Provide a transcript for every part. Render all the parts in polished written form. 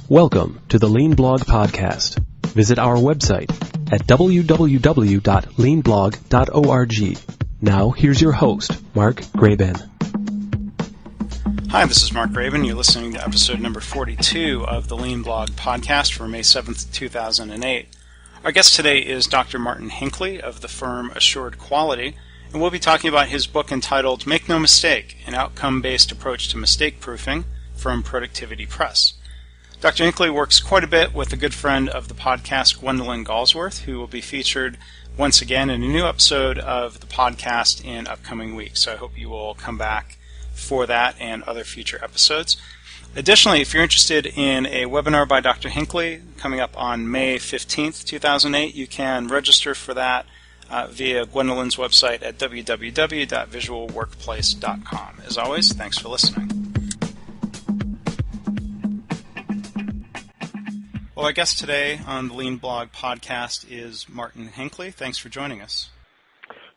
Welcome to the Lean Blog Podcast. Visit our website at www.leanblog.org. Now, here's your host, Mark Graban. Hi, this is Mark Graban. You're listening to episode number 42 of the Lean Blog Podcast for May 7th, 2008. Our guest today is Dr. Martin Hinckley of the firm Assured Quality, and we'll be talking about his book entitled Make No Mistake, an Outcome-Based Approach to Mistake Proofing from Productivity Press. Dr. Hinckley works quite a bit with a good friend of the podcast, Gwendolyn Galsworth, who will be featured once again in a new episode of the podcast in upcoming weeks. So I hope you will come back for that and other future episodes. Additionally, if you're interested in a webinar by Dr. Hinckley coming up on May 15th, 2008, you can register for that via Gwendolyn's website at www.visualworkplace.com. As always, thanks for listening. Well, our guest today on the Lean Blog Podcast is Martin Hinckley. Thanks for joining us.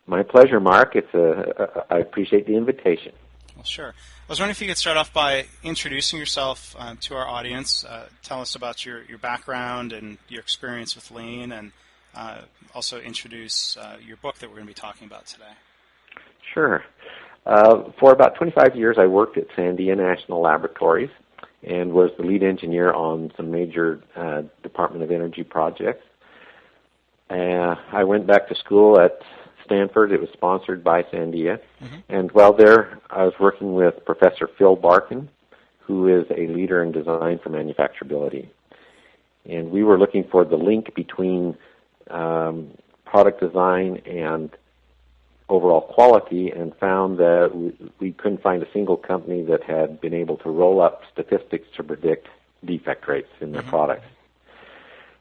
My pleasure, Mark. I appreciate the invitation. Well, sure. I was wondering if you could start off by introducing yourself to our audience. Tell us about your background and your experience with Lean, and also introduce your book that we're going to be talking about today. Sure. For about 25 years, I worked at Sandia National Laboratories and was the lead engineer on some major Department of Energy projects. I went back to school at Stanford. It was sponsored by Sandia. Mm-hmm. And while there, I was working with Professor Phil Barkin, who is a leader in design for manufacturability. And we were looking for the link between product design and overall quality, and found that we couldn't find a single company that had been able to roll up statistics to predict defect rates in their products.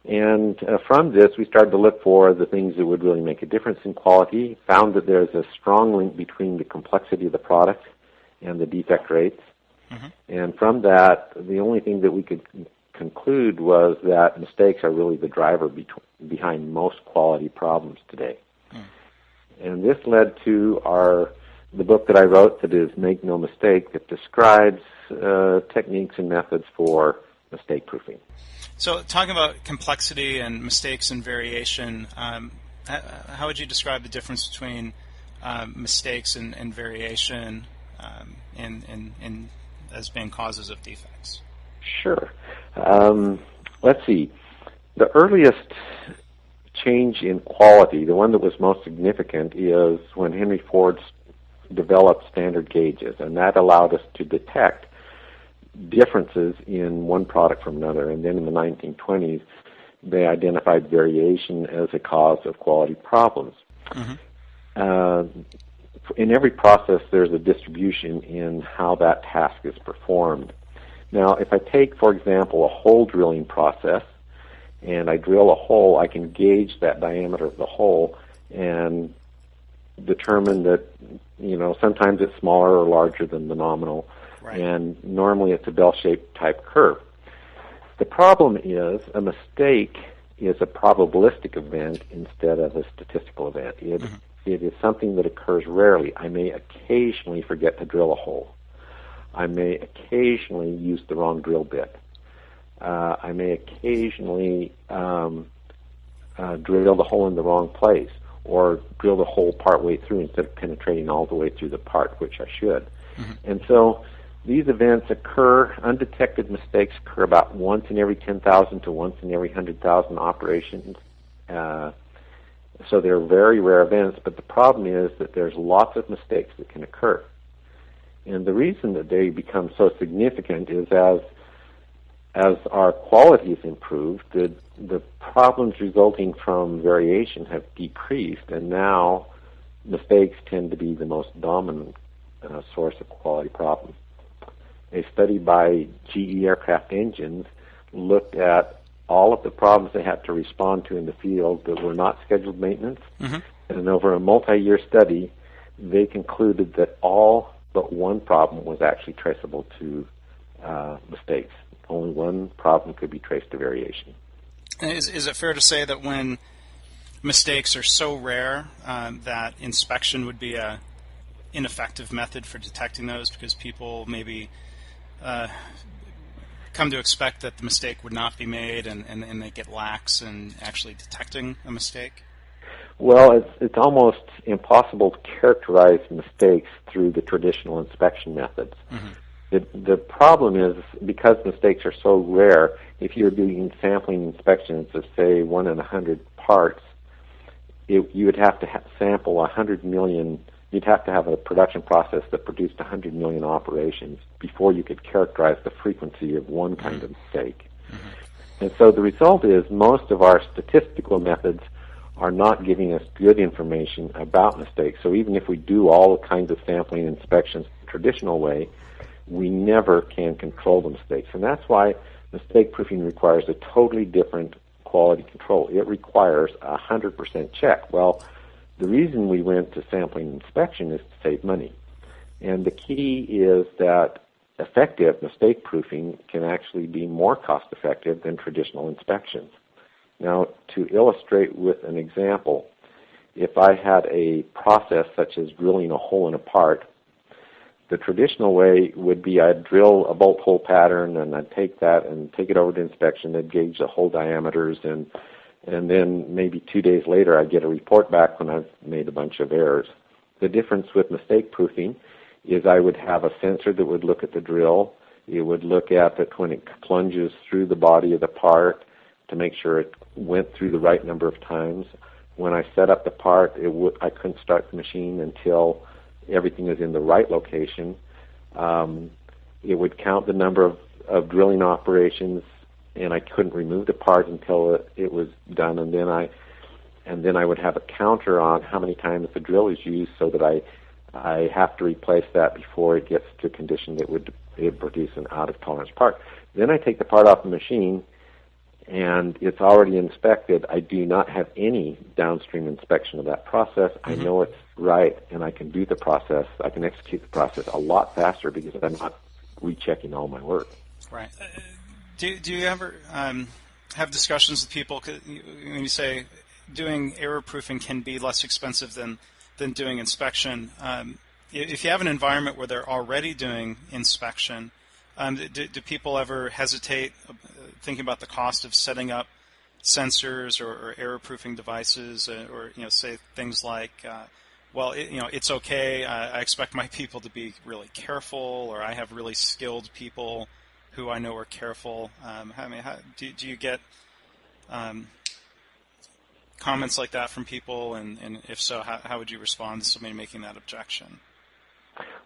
And from this, we started to look for the things that would really make a difference in quality, found that there's a strong link between the complexity of the product and the defect rates. And from that, the only thing that we could conclude was that mistakes are really the driver behind most quality problems today. And this led to the book that I wrote, that is Make No Mistake, that describes techniques and methods for mistake proofing. So talking about complexity and mistakes and variation, how would you describe the difference between mistakes and variation in as being causes of defects? Sure. Let's see. The earliest change in quality, the one that was most significant, is when Henry Ford developed standard gauges, and that allowed us to detect differences in one product from another. And then in the 1920s, they identified variation as a cause of quality problems. In every process, there's a distribution in how that task is performed. Now, if I take, for example, a hole drilling process, and I drill a hole, I can gauge that diameter of the hole and determine that, sometimes it's smaller or larger than the nominal. Right. And normally it's a bell-shaped type curve. The problem is a mistake is a probabilistic event instead of a statistical event. It is something that occurs rarely. I may occasionally forget to drill a hole. I may occasionally use the wrong drill bit. I may occasionally drill the hole in the wrong place, or drill the hole partway through instead of penetrating all the way through the part, which I should. And so these events occur, undetected mistakes occur about once in every 10,000 to once in every 100,000 operations. So they're very rare events, but the problem is that there's lots of mistakes that can occur. And the reason that they become so significant is as our quality has improved, the problems resulting from variation have decreased, and now mistakes tend to be the most dominant source of quality problems. A study by GE Aircraft Engines looked at all of the problems they had to respond to in the field that were not scheduled maintenance, and over a multi-year study, they concluded that all but one problem was actually traceable to mistakes. Only one problem could be traced to variation. Is it fair to say that when mistakes are so rare that inspection would be a ineffective method for detecting those, because people maybe come to expect that the mistake would not be made, and they get lax in actually detecting a mistake? Well, it's almost impossible to characterize mistakes through the traditional inspection methods. Mm-hmm. The problem is, because mistakes are so rare, if you're doing sampling inspections of, say, 1 in 100 parts, you would have to sample 100 million. You'd have to have a production process that produced 100 million operations before you could characterize the frequency of one kind of mistake. Mm-hmm. And so the result is most of our statistical methods are not giving us good information about mistakes. So even if we do all kinds of sampling inspections the traditional way, we never can control the mistakes. And that's why mistake proofing requires a totally different quality control. It requires 100% check. Well, the reason we went to sampling inspection is to save money. And the key is that effective mistake proofing can actually be more cost effective than traditional inspections. Now, to illustrate with an example, if I had a process such as drilling a hole in a part, the traditional way would be I'd drill a bolt hole pattern, and I'd take that and take it over to inspection. They'd gauge the hole diameters, and then maybe 2 days later I'd get a report back when I've made a bunch of errors. The difference with mistake proofing is I would have a sensor that would look at the drill. It would look at it when it plunges through the body of the part to make sure it went through the right number of times. When I set up the part, I couldn't start the machine until everything was in the right location. It would count the number of drilling operations, and I couldn't remove the part until it was done. And then I would have a counter on how many times the drill is used, so that I have to replace that before it gets to a condition that would produce an out of tolerance part. Then I take the part off the machine, and it's already inspected. I do not have any downstream inspection of that process. Mm-hmm. I know it's right, and I can do the process. I can execute the process a lot faster because I'm not rechecking all my work. Right. Do you ever have discussions with people when you say doing error proofing can be less expensive than doing inspection? If you have an environment where they're already doing inspection, do people ever hesitate thinking about the cost of setting up sensors or error-proofing devices, or say things like, it's okay. I expect my people to be really careful, or I have really skilled people who I know are careful. Do you get comments like that from people, and if so, how would you respond to somebody making that objection?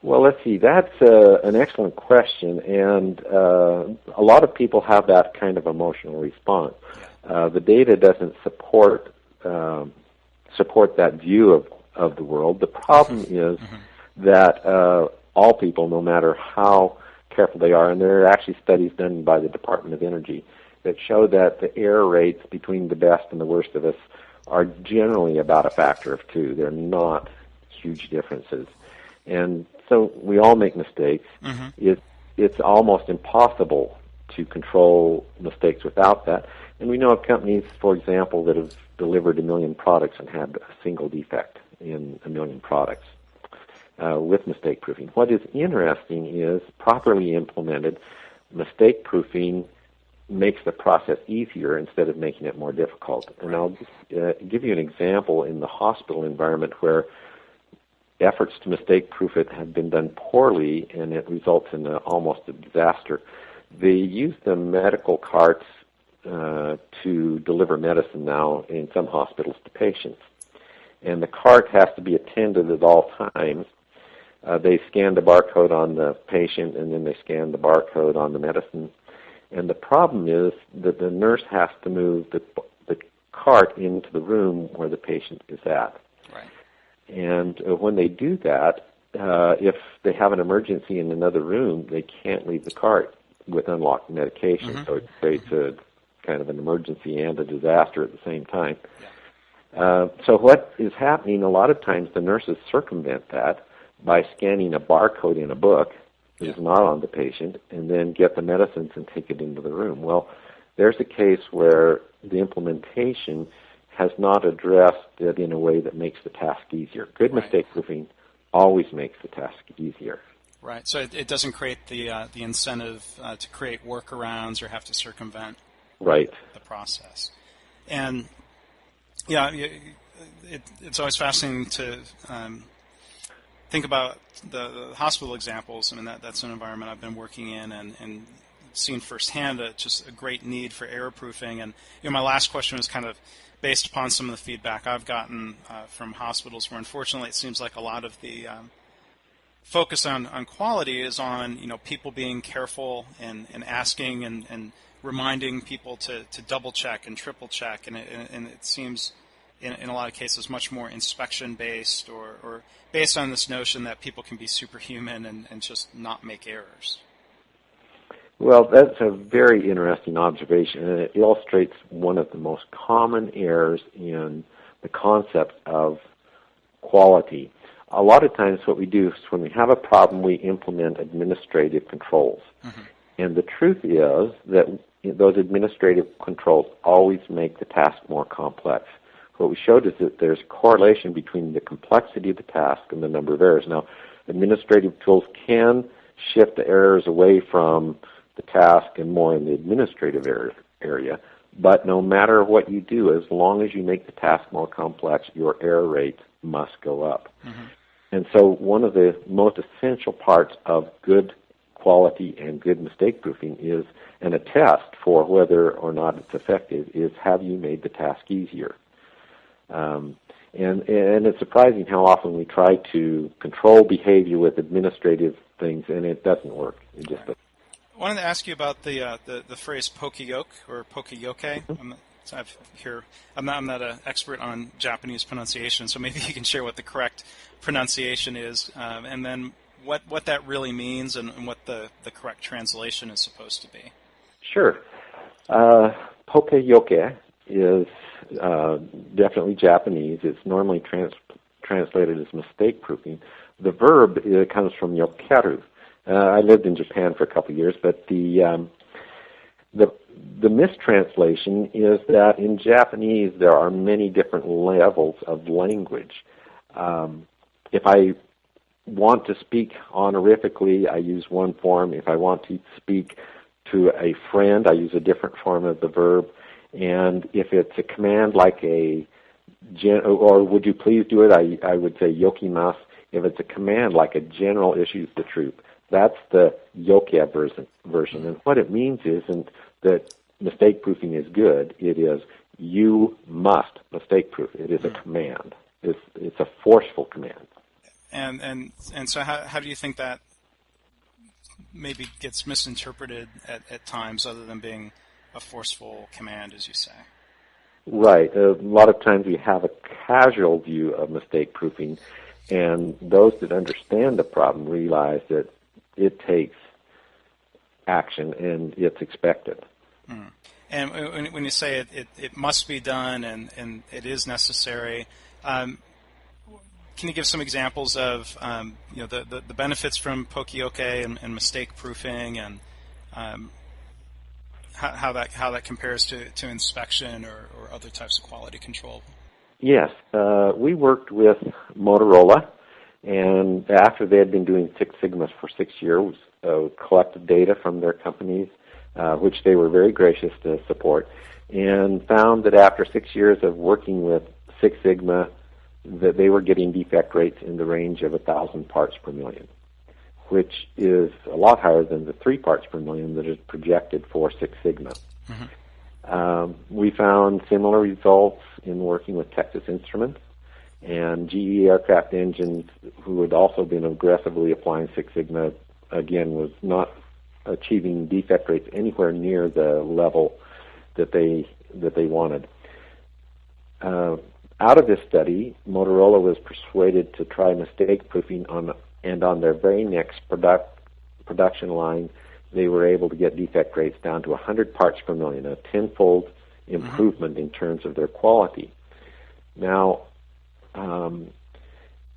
Well, let's see. That's an excellent question, and a lot of people have that kind of emotional response. The data doesn't support that view of the world. The problem is that all people, no matter how careful they are, and there are actually studies done by the Department of Energy that show that the error rates between the best and the worst of us are generally about a factor of 2. They're not huge differences. And so we all make mistakes. Mm-hmm. It's almost impossible to control mistakes without that. And we know of companies, for example, that have delivered 1 million products and had a single defect in 1 million products with mistake proofing. What is interesting is properly implemented mistake proofing makes the process easier instead of making it more difficult. And I'll just give you an example in the hospital environment where efforts to mistake-proof it have been done poorly, and it results in almost a disaster. They use the medical carts to deliver medicine now in some hospitals to patients. And the cart has to be attended at all times. They scan the barcode on the patient, and then they scan the barcode on the medicine. And the problem is that the nurse has to move the cart into the room where the patient is at. And when they do that, if they have an emergency in another room, they can't leave the cart with unlocked medication. Mm-hmm. So it creates a kind of an emergency and a disaster at the same time. Yeah. So what is happening, a lot of times the nurses circumvent that by scanning a barcode in a book that is not on the patient, and then get the medicines and take it into the room. Well, there's a case where the implementation has not addressed it in a way that makes the task easier. Good mistake proofing always makes the task easier. Right. So it doesn't create the incentive to create workarounds or have to circumvent Right. the process. And yeah, it's always fascinating to think about the hospital examples. I mean, that's an environment I've been working in and seen firsthand just a great need for error proofing. And my last question was kind of based upon some of the feedback I've gotten from hospitals, where unfortunately it seems like a lot of the focus on quality is on people being careful and asking and reminding people to double check and triple check, and it seems in a lot of cases much more inspection based or based on this notion that people can be superhuman and just not make errors. Well, that's a very interesting observation, and it illustrates one of the most common errors in the concept of quality. A lot of times what we do is when we have a problem, we implement administrative controls. Mm-hmm. And the truth is that those administrative controls always make the task more complex. What we showed is that there's a correlation between the complexity of the task and the number of errors. Now, administrative tools can shift the errors away from the task and more in the administrative area, but no matter what you do, as long as you make the task more complex, your error rate must go up. Mm-hmm. And so one of the most essential parts of good quality and good mistake proofing is, and a test for whether or not it's effective, is have you made the task easier? And it's surprising how often we try to control behavior with administrative things, and it doesn't work. It just doesn't. I wanted to ask you about the phrase poka-yoke or poka-yoke. Mm-hmm. I'm not an expert on Japanese pronunciation, so maybe you can share what the correct pronunciation is, and then what that really means and what the correct translation is supposed to be. Sure. Poka-yoke is definitely Japanese. It's normally translated as mistake proofing. The verb comes from yokeru. I lived in Japan for a couple of years, but the mistranslation is that in Japanese there are many different levels of language. If I want to speak honorifically, I use one form. If I want to speak to a friend, I use a different form of the verb. And if it's a command like or would you please do it, I would say yokimasu. If it's a command like a general issues the troop, that's the yokia version. And what it means isn't that mistake proofing is good. It is you must mistake proof. It is a command. It's a forceful command. And so how do you think that maybe gets misinterpreted at times, other than being a forceful command, as you say? Right. A lot of times we have a casual view of mistake proofing, and those that understand the problem realize that it takes action and it's expected. Mm. And when you say it must be done and it is necessary, can you give some examples of the benefits from poka-yoke and mistake proofing, and how that compares to inspection or other types of quality control? Yes, we worked with Motorola, and after they had been doing Six Sigma for 6 years, collected data from their companies, which they were very gracious to support, and found that after 6 years of working with Six Sigma, that they were getting defect rates in the range of 1,000 parts per million, which is a lot higher than the 3 parts per million that is projected for Six Sigma. Mm-hmm. We found similar results in working with Texas Instruments, and GE Aircraft Engines, who had also been aggressively applying Six Sigma, again, was not achieving defect rates anywhere near the level that they wanted. Out of this study, Motorola was persuaded to try mistake proofing on their very next production line, they were able to get defect rates down to 100 parts per million, a tenfold improvement in terms of their quality. Now,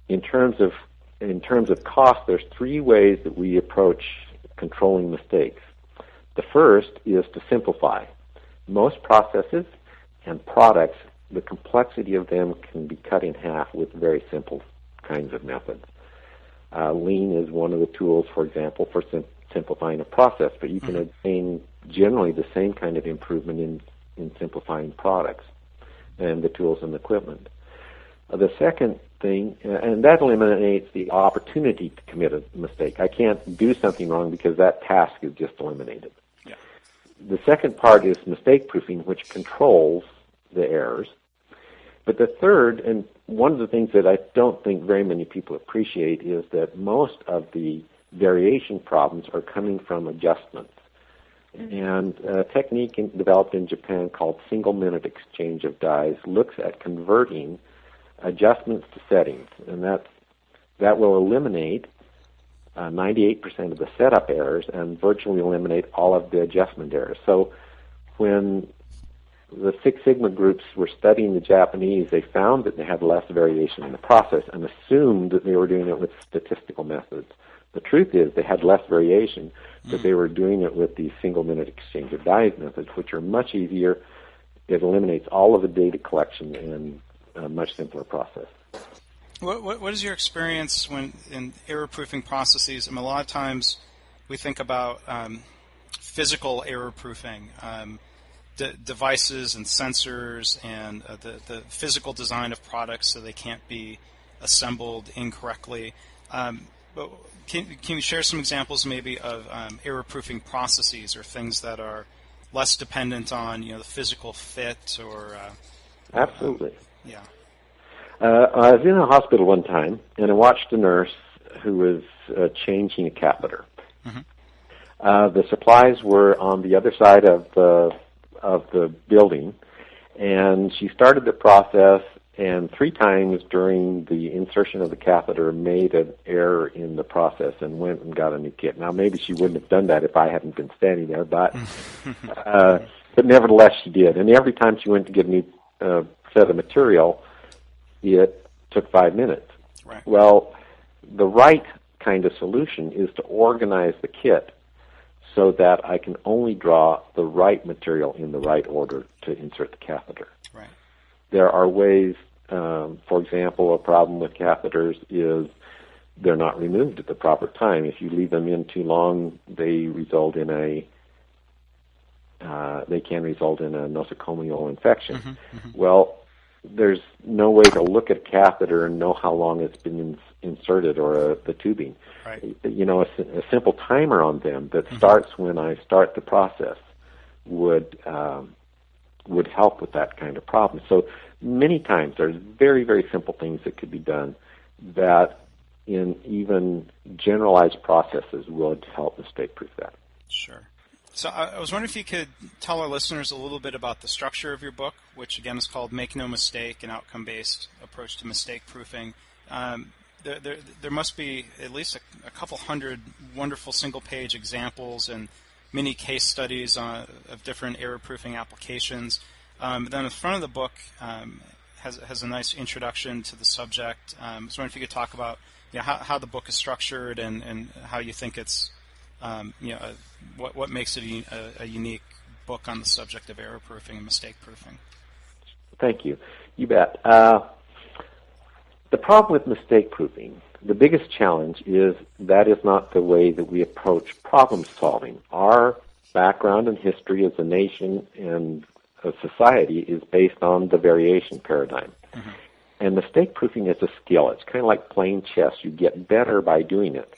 in terms of cost, there's 3 ways that we approach controlling mistakes. The first is to simplify. Most processes and products, the complexity of them can be cut in half with very simple kinds of methods. Lean is one of the tools, for example, for simplifying a process, but you can obtain generally the same kind of improvement in simplifying products and the tools and equipment. The second thing, and that eliminates the opportunity to commit a mistake. I can't do something wrong because that task is just eliminated. Yeah. The second part is mistake proofing, which controls the errors. But the third, and one of the things that I don't think very many people appreciate, is that most of the variation problems are coming from adjustments. And a technique developed in Japan called single-minute exchange of dies looks at converting adjustments to settings, and that will eliminate 98% of the setup errors and virtually eliminate all of the adjustment errors. So when the Six Sigma groups were studying the Japanese, they found that they had less variation in the process and assumed that they were doing it with statistical methods. The truth is they had less variation, but they were doing it with the single-minute exchange of dies methods, which are much easier. It eliminates all of the data collection in a much simpler process. What is your experience when in error-proofing processes? I mean, a lot of times we think about physical error-proofing, devices and sensors and the physical design of products so they can't be assembled incorrectly. But can you share some examples maybe of error-proofing processes or things that are less dependent on the physical fit or? Absolutely. Yeah. I was in a hospital one time, and I watched a nurse who was changing a catheter. The supplies were on the other side of the building, and she started the process, and 3 times during the insertion of the catheter made an error in the process and went and got a new kit. Now, maybe she wouldn't have done that if I hadn't been standing there, but nevertheless she did. And every time she went to get a new set of material, it took 5 minutes. Right. Well, the right kind of solution is to organize the kit so that I can only draw the right material in the right order to insert the catheter. Right. There are ways, for example, a problem with catheters is they're not removed at the proper time. If you leave them in too long, they result in they can result in a nosocomial infection. Well, there's no way to look at a catheter and know how long it's been inserted or the tubing. Right. A simple timer on them that starts when I start the process would help with that kind of problem. So many times there's very, very simple things that could be done that in even generalized processes would help mistake-proof that. Sure. So I was wondering if you could tell our listeners a little bit about the structure of your book, which again is called Make No Mistake, an Outcome-Based Approach to Mistake-Proofing. There must be at least a couple hundred wonderful single-page examples and many case studies of different error-proofing applications. Then the front of the book has a nice introduction to the subject. I was wondering if you could talk about how the book is structured and how you think it's what makes it a unique book on the subject of error-proofing and mistake-proofing. Thank you. You bet. The problem with mistake-proofing, the biggest challenge is that is not the way that we approach problem-solving. Our background and history as a nation and a society is based on the variation paradigm. And mistake-proofing is a skill. It's kind of like playing chess. You get better by doing it.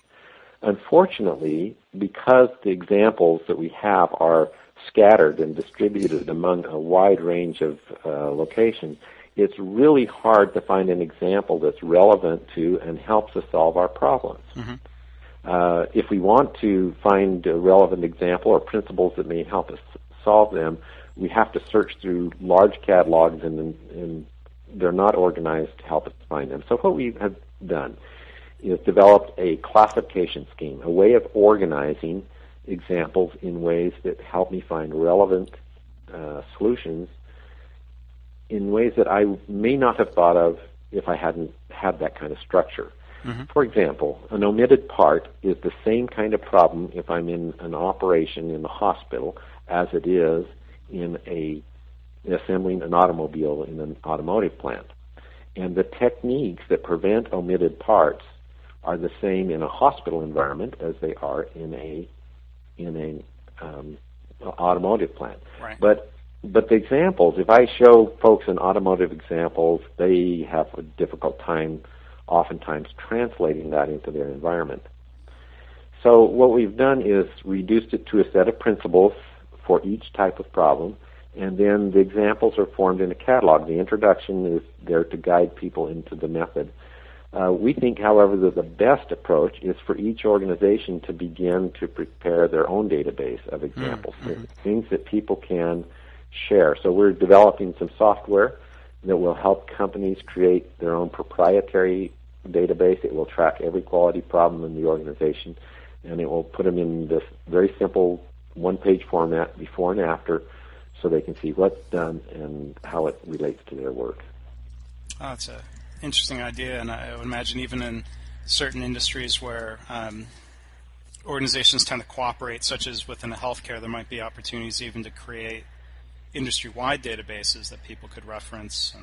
Unfortunately, because the examples that we have are scattered and distributed among a wide range of locations, it's really hard to find an example that's relevant to and helps us solve our problems. If we want to find a relevant example or principles that may help us solve them, we have to search through large catalogs, and they're not organized to help us find them. So what we have done is developed a classification scheme, a way of organizing examples in ways that help me find relevant solutions in ways that I may not have thought of if I hadn't had that kind of structure. For example, an omitted part is the same kind of problem if I'm in an operation in the hospital as it is in assembling an automobile in an automotive plant. And the techniques that prevent omitted parts are the same in a hospital environment as they are in an automotive plant. Right. But the examples, if I show folks an automotive examples, they have a difficult time oftentimes translating that into their environment. So what we've done is reduced it to a set of principles for each type of problem, and then the examples are formed in a catalog. The introduction is there to guide people into the method. We think, however, that the best approach is for each organization to begin to prepare their own database of examples, things that people can share. So we're developing some software that will help companies create their own proprietary database. It will track every quality problem in the organization, and it will put them in this very simple one-page format before and after, so they can see what's done and how it relates to their work. Oh, it's an interesting idea, and I would imagine even in certain industries where organizations tend to cooperate, such as within healthcare, there might be opportunities even to create industry-wide databases that people could reference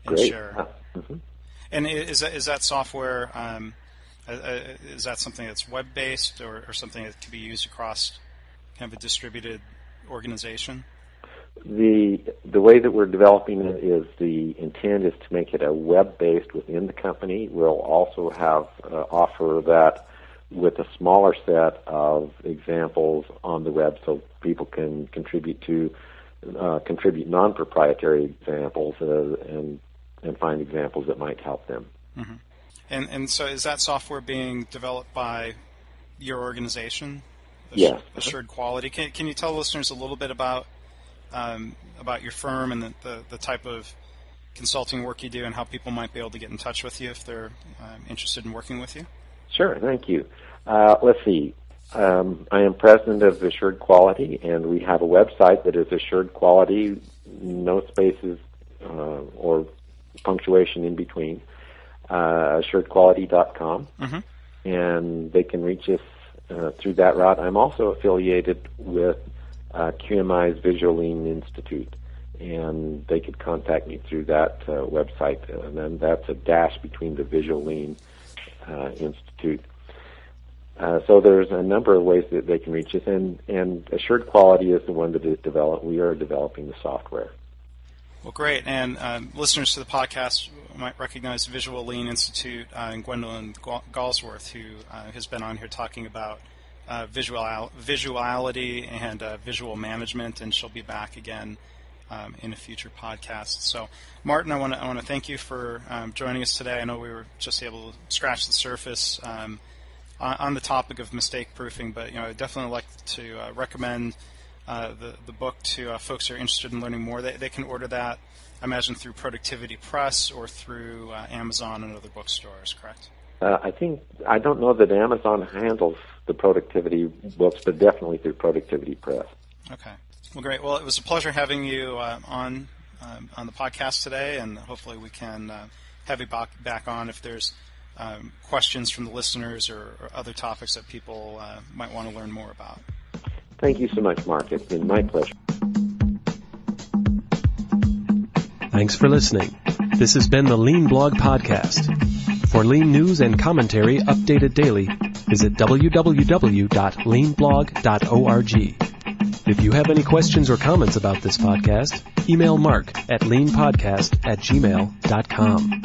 and share. And is that software, is that something that's web-based or something that can be used across kind of a distributed organization? The way that we're developing it is the intent is to make it a web-based within the company. We'll also have offer that with a smaller set of examples on the web, so people can contribute non-proprietary examples and find examples that might help them. Mm-hmm. And so is that software being developed by your organization? Yes. Assured Quality. Can you tell listeners a little bit about your firm and the type of consulting work you do and how people might be able to get in touch with you if they're interested in working with you? Sure, thank you. Let's see. I am president of Assured Quality, and we have a website that is Assured Quality, no spaces or punctuation in between, assuredquality.com, and they can reach us through that route. I'm also affiliated with QMI's Visual Lean Institute, and they could contact me through that website, and then that's a dash between the Visual Lean Institute. So there's a number of ways that they can reach us, and Assured Quality is the one that is developed. We are developing the software. Well, great. And listeners to the podcast might recognize Visual Lean Institute and Gwendolyn Galsworth, who has been on here talking about visuality and visual management, and she'll be back again in a future podcast. So, Martin, I want to thank you for joining us today. I know we were just able to scratch the surface on the topic of mistake proofing, but I would definitely like to recommend the book to folks who are interested in learning more. They can order that, I imagine, through Productivity Press or through Amazon and other bookstores, correct? I don't know that Amazon handles the productivity books, but definitely through Productivity Press. Okay. Well, great. Well, it was a pleasure having you on the podcast today, and hopefully we can have you back on if there's questions from the listeners or other topics that people might want to learn more about. Thank you so much, Mark. It's been my pleasure. Thanks for listening. This has been the Lean Blog Podcast. For Lean news and commentary updated daily, visit www.leanblog.org. If you have any questions or comments about this podcast, email Mark at leanpodcast@gmail.com.